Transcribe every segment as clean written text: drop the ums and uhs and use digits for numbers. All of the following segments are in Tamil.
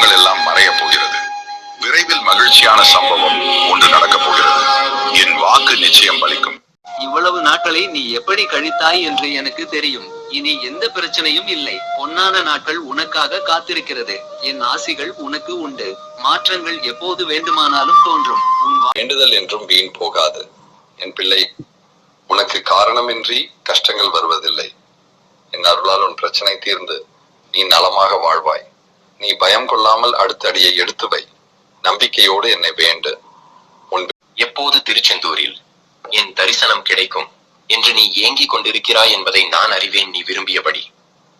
துன்பங்கள் எல்லாம் மறைய போகிறது. விரைவில் மகிழ்ச்சியான சம்பவம் ஒன்று நடக்கப் போகிறது. என் வாக்கு நிச்சயம் பலிக்கும். இவ்வளவு நாட்களை நீ எப்படி கழித்தாய் என்று எனக்கு தெரியும். இனி எந்த பிரச்சனையும் இல்லை. பொன்னான நாட்கள் உனக்காக காத்திருக்கிறது. என் ஆசிகள் உனக்கு உண்டு. மாற்றங்கள் எப்போது வேண்டுமானாலும் தோன்றும். உன் வேண்டுதல் என்றும் வீண் போகாது. என் பிள்ளை, உனக்கு காரணமின்றி கஷ்டங்கள் வருவதில்லை. என் அருளால் உன் பிரச்சனை தீர்ந்து நீ நலமாக வாழ்வாய். நீ பயம் கொள்ளாமல் அடுத்த அடியை எடுத்து வை. நம்பிக்கையோடு என்னை வேண்டு. எப்போது திருச்செந்தூரில் என் தரிசனம் கிடைக்கும் என்று நீ ஏங்கிக் கொண்டிருக்கிறாய் என்பதை நான் அறிவேன். நீ விரும்பியபடி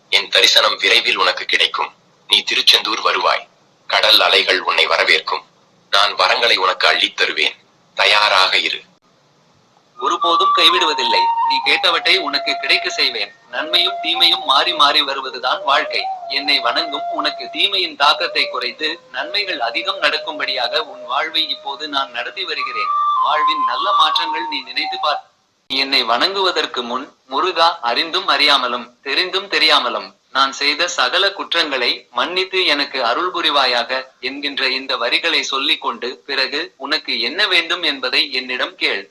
என் தரிசனம் விரைவில் உனக்கு கிடைக்கும். நீ திருச்செந்தூர் வருவாய். கடல் அலைகள் உன்னை வரவேற்கும். நான் வரங்களை உனக்கு அள்ளித் தருவேன். தயாராக இரு. ஒருபோதும் கைவிடுவதில்லை. நீ கேட்டவற்றை உனக்கு கிடைக்க செய்வேன். நன்மையும் தீமையும் மாறி மாறி வருவதுதான் வாழ்க்கை. என்னை வணங்கும் உனக்கு தீமையின் தாக்கத்தை குறைத்து நன்மைகள் அதிகம் நடக்கும்படியாக உன் வாழ்வை இப்போது நான் நடத்தி வருகிறேன். வாழ்வின் நல்ல மாற்றங்கள் நீ நினைத்து பார். என்னை வணங்குவதற்கு முன், முருகா, அறிந்தும் அறியாமலும் தெரிந்தும் தெரியாமலும் நான் செய்த சகல குற்றங்களை மன்னித்து எனக்கு அருள் புரிவாயாக என்கின்ற இந்த வரிகளை சொல்லிக் கொண்டு பிறகு உனக்கு என்ன வேண்டும் என்பதை என்னிடம் கேள்.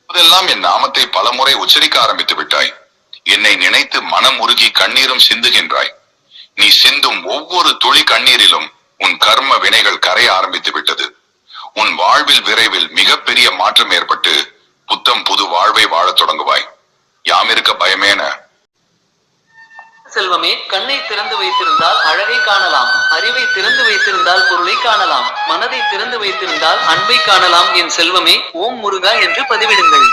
இப்போதெல்லாம் என் நாமத்தை பலமுறை உச்சரிக்க ஆரம்பித்து விட்டாய். என்னை நினைத்து மனம் உருகி கண்ணீரும் சிந்துகின்றாய். நீ சிந்தும் ஒவ்வொரு துளி கண்ணீரிலும் உன் கர்ம வினைகள் கரைய ஆரம்பித்து விட்டது. உன் வாழ்வில் விரைவில் மிகப்பெரிய மாற்றம் ஏற்பட்டு புத்தம் புது வாழ்வை வாழத் தொடங்குவாய். யாமிருக்க பயமேன? செல்வமே, கண்ணை திறந்து வைத்திருந்தால் அழகை காணலாம். அறிவை திறந்து வைத்திருந்தால் பொருளை காணலாம். மனதை திறந்து வைத்திருந்தால் அன்பை காணலாம். என் செல்வமே, ஓம் முருகா என்று பதிவிடுங்கள்.